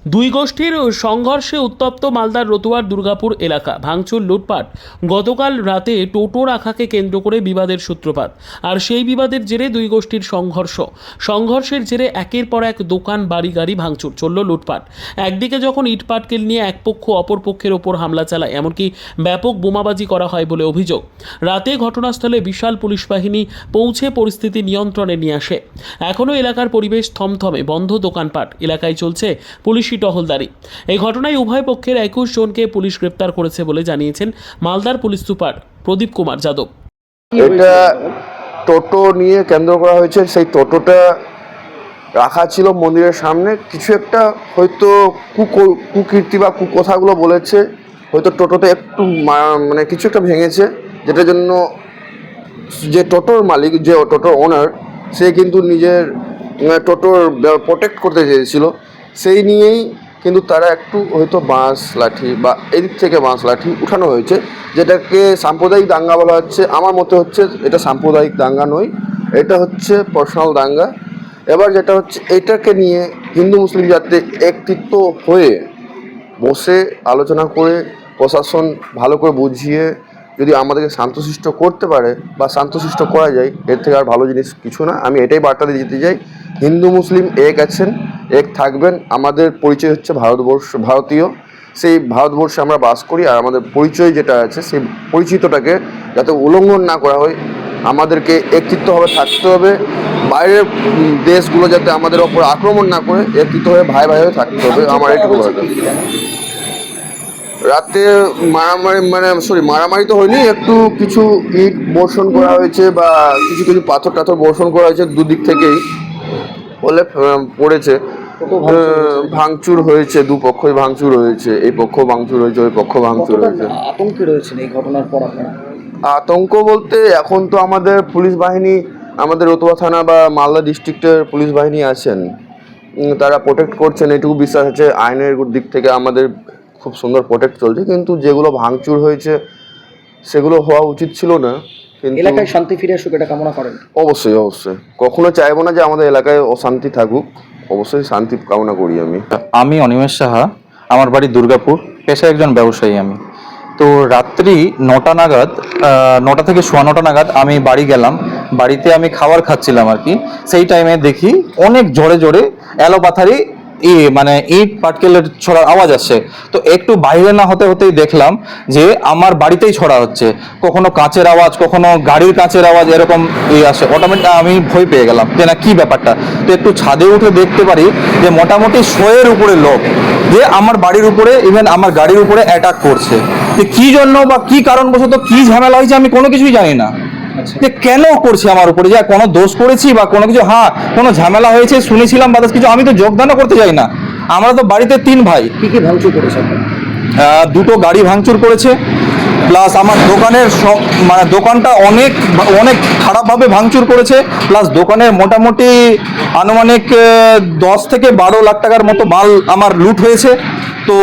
দুই গোষ্ঠীর সংঘর্ষে উত্তপ্ত মালদার রতুয়ার দুর্গাপুর এলাকা, ভাঙচুর, লুটপাট। গতকাল রাতে টোটো রাখাকে কেন্দ্র করে বিবাদের সূত্রপাত, আর সেই বিবাদের জেরে দুই গোষ্ঠীর সংঘর্ষের জেরে একের পর এক দোকান, বাড়ি, গাড়ি ভাঙচুর, চলল লুটপাট। একদিকে যখন ইটপাটকেল নিয়ে এক পক্ষ অপর পক্ষের ওপর হামলা চালায়, এমনকি ব্যাপক বোমাবাজি করা হয় বলে অভিযোগ। রাতে ঘটনাস্থলে বিশাল পুলিশ বাহিনী পৌঁছে পরিস্থিতি নিয়ন্ত্রণে নিয়ে আসে। এখনও এলাকার পরিবেশ থমথমে, বন্ধ দোকানপাট, এলাকায় চলছে পুলিশি টহলদারি। এই ঘটনায় উভয় পক্ষের 21 জনকে পুলিশ গ্রেপ্তার করেছে বলে জানিয়েছেন মালদার পুলিশ সুপার প্রদীপ কুমার যাদব। এটা টোটো নিয়ে কেন্দ্র করা হয়েছে। সেই টোটোটা রাখা ছিল মন্দিরের সামনে। কিছু একটা হয়তো কুকীর্তি বা কুকথাগুলো বলেছে, হয়তো টোটোটা একটু মানে কিছু একটা ভেঙেছে, যেটার জন্য যে টোটোর মালিক, যে টোটোর ওনার, সে কিন্তু নিজের টোটোর প্রোটেক্ট করতে চেয়েছিল। সেই নিয়েই কিন্তু তারা একটু হয়তো বাঁশ লাঠি বা এদিক থেকে বাঁশ লাঠি উঠানো হয়েছে, যেটাকে সাম্প্রদায়িক দাঙ্গা বলা হচ্ছে। আমার মতে হচ্ছে এটা সাম্প্রদায়িক দাঙ্গা নয়, এটা হচ্ছে পার্সোনাল দাঙ্গা। এবার যেটা হচ্ছে, এটাকে নিয়ে হিন্দু মুসলিম যাতে একত্রিত হয়ে বসে আলোচনা করে প্রশাসন ভালো করে বুঝিয়ে যদি আমাদেরকে শান্তশিষ্ট করতে পারে বা শান্তশিষ্ট করা যায়, এর থেকে আর ভালো জিনিস কিছু না। আমি এটাই বার্তা দিয়ে যেতে চাই, হিন্দু মুসলিম এক আছেন, এক থাকবেন। আমাদের পরিচয় হচ্ছে ভারতীয়। সেই ভারতবর্ষে আমরা বাস করি, আর আমাদের পরিচয় যেটা আছে সেই পরিচিতটাকে যাতে উল্লঙ্ঘন না করা হয়, আমাদেরকে একত্রিতভাবে থাকতে হবে। বাইরের দেশগুলো যাতে আমাদের ওপর আক্রমণ না করে একত্রিতভাবে ভাই ভাই হয়ে থাকতে হবে। আমার এটুকু রাতে মারামারি তো হয়নি, একটু কিছু ইট বর্ষণ করা হয়েছে বা কিছু কিছু পাথর টাথর বর্ষণ করা হয়েছে, দুদিক থেকেই বলে পড়েছে। ভাঙচুর হয়েছে, দুপক্ষই ভাঙচুর হয়েছে, এই পক্ষ ভাঙচুর হয়েছে, ওই পক্ষ ভাঙচুর হয়েছে। আতঙ্কে রয়েছেন এই ঘটনার পর আপনারা? আতঙ্ক বলতে এখন তো আমাদের পুলিশ বাহিনী, আমাদের রতুয়া থানা বা মালদা ডিস্ট্রিক্টের পুলিশ বাহিনী আছেন, তারা প্রোটেক্ট করছেন, এটুকু বিশ্বাস আছে। আইনের দিক থেকে আমাদের খুব সুন্দর প্রোটেক্ট চলছে, কিন্তু যেগুলো ভাঙচুর হয়েছে সেগুলো হওয়া উচিত ছিল না। কিন্তু এলাকায় শান্তি ফিরে আসুক, এটা কামনা করেন? অবশ্যই অবশ্যই, কখনো চাইবো না যে আমাদের এলাকায় অশান্তি থাকুক, অবশ্যই শান্তি কামনা করি। আমি অনিমেষ সাহা, আমার বাড়ি দুর্গাপুর, পেশায় একজন ব্যবসায়ী আমি। তো রাত্রি 9টা নাগাদ, 9টা থেকে 9:15 নাগাদ আমি বাড়ি গেলাম। বাড়িতে আমি খাবার খাচ্ছিলাম আর কি। সেই টাইমে দেখি অনেক জোরে জোরে এলোপাথারি মানে ইট পাটকেলের ছড়ার আওয়াজ আসছে। তো একটু বাইরে না হতে হতেই দেখলাম যে আমার বাড়িতেই ছড়া হচ্ছে, কখনো কাঁচের আওয়াজ, কখনো গাড়ির কাঁচের আওয়াজ, এরকম আসে। অটোমেটিক আমি ভয় পেয়ে গেলাম যে না, কি ব্যাপারটা। তো একটু ছাদে উঠে দেখতে পারি যে মোটামুটি 100-এর উপরে লোক যে আমার বাড়ির উপরে, ইভেন আমার গাড়ির উপরে অ্যাটাক করছে। যে কি জন্য বা কি কারণবশত কি ঝামেলা হয়েছে আমি কোনো কিছুই জানি না, যে কেন করছে আমার উপরে, যে কোনো দোষ করেছি বা কোনো কিছু, হ্যাঁ কোনো ঝামেলা হয়েছে শুনেছিলাম বা কিছু, আমি তো যোগদানও করতে চাই না। আমরা তো বাড়িতে 3 ভাই। কি কি ভাঙচুর করেছে? 2টো গাড়ি ভাঙচুর করেছে, প্লাস আমার দোকানের মানে দোকানটা অনেক অনেক খারাপভাবে ভাঙচুর করেছে। প্লাস দোকানের মোটামুটি আনুমানিক 10 থেকে 12 লাখ টাকার মতো মাল আমার লুট হয়েছে। তো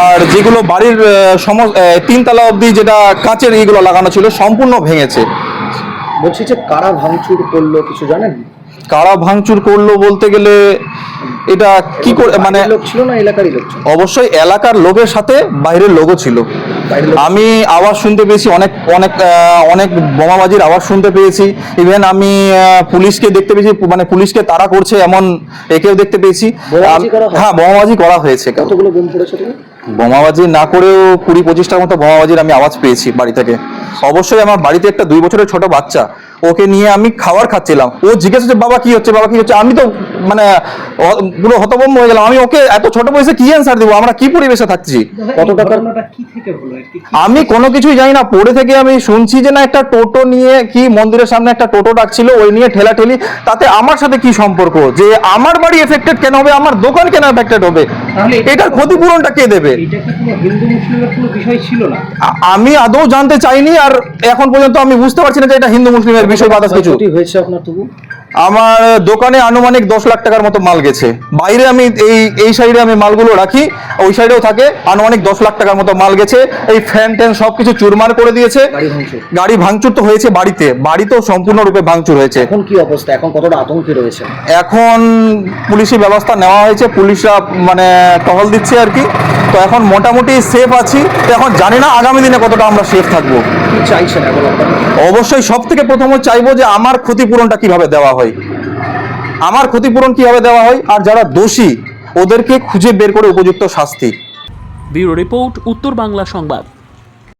আর যেগুলো বাড়ির 3 তলা অবধি যেটা কাঁচের এইগুলো লাগানো ছিল সম্পূর্ণ ভেঙেছে। বলছি যে কারা ভাঙচুর করলো কিছু জানেন? কারা ভাঙচুর করলো বলতে গেলে এটা কি করে, মানে লোক ছিল না এলাকারই লোক ছিল? অবশ্যই এলাকার লোকের সাথে বাইরের লোকও ছিল। আমি আওয়াজ শুনতে পেয়েছি, অনেক অনেক অনেক বোমাবাজির আওয়াজ শুনতে পেয়েছি। ইভেন আমি পুলিশকে দেখতে পেয়েছি, মানে পুলিশকে তাড়া করছে এমন একেও দেখতে পেয়েছি। হ্যাঁ, বোমাবাজি করা হয়েছে। কতগুলো বোম পড়েছে? বোমাবাজি না করেও 20-25টার মতো বোমাবাজির আমি আওয়াজ পেয়েছি বাড়ি থেকে। অবশ্যই আমার বাড়িতে একটা 2 বছরের ছোট বাচ্চা, ওকে নিয়ে আমি খাবার খাচ্ছিলাম। ও জিজ্ঞেস করছে বাবা কি হচ্ছে, বাবা কি হচ্ছে। আমি তো মানে পুরো হতভম্ব হয়ে গেলাম। আমি ওকে এত ছোট বয়সে কি অ্যান্সার দিব, আমরা কি পরিবেশে থাকছি। কত টাকার কি থেকে হলো? আমি কোনো কিছুই জানি না। পরে থেকে আমি শুনছি যে না, একটা টোটো নিয়ে কি মন্দিরের সামনে একটা টোটো ডাকছিল, ওই নিয়ে ঠেলাঠেলি। তাতে আমার সাথে কি সম্পর্ক, যে আমার বাড়ি এফেক্টেড কেন হবে, আমার দোকান কেন এফেক্টেড হবে, এটার ক্ষতিপূরণটা কে দেবে? এটা কি কোনো হিন্দু মুসলিমের কোনো বিষয় ছিল না? আমি আদৌ জানতে চাইনি, আর এখন পর্যন্ত আমি বুঝতে পারছি না যে এটা হিন্দু মুসলিমের বিষয় বা কিছু হয়েছে আপনার। তবু আমার দোকানে আনুমানিক 10 লাখ টাকার মতো মাল গেছে। বাইরে আমি এই সাইডে আমি মালগুলো রাখি, ওই সাইডেও থাকে, আনুমানিক 10 লাখ টাকার মতো মাল গেছে। এই ফ্যান ট্যান সবকিছু চুরমার করে দিয়েছে। গাড়ি ভাঙচুর তো হয়েছে, বাড়িতেও সম্পূর্ণরূপে ভাঙচুর হয়েছে। এখন কি অবস্থা, এখন কতটা আতঙ্কে রয়েছে? এখন পুলিশি ব্যবস্থা নেওয়া হয়েছে, পুলিশরা মানে টহল দিচ্ছে আর কি। তো এখন মোটামুটি সেফ আছি। তো এখন জানি না আগামী দিনে কতটা আমরা সেফ থাকবো। কি চাইছেন এখন আপনারা? অবশ্যই সব থেকে প্রথমে চাইবো যে আমার ক্ষতিপূরণটা কিভাবে দেওয়া হয়, আমার ক্ষতিপূরণ কিভাবে দেওয়া হয়, আর যারা দোষী ওদেরকে খুঁজে বের করে উপযুক্ত শাস্তি। ব্যুরো রিপোর্ট, উত্তর বাংলা সংবাদ।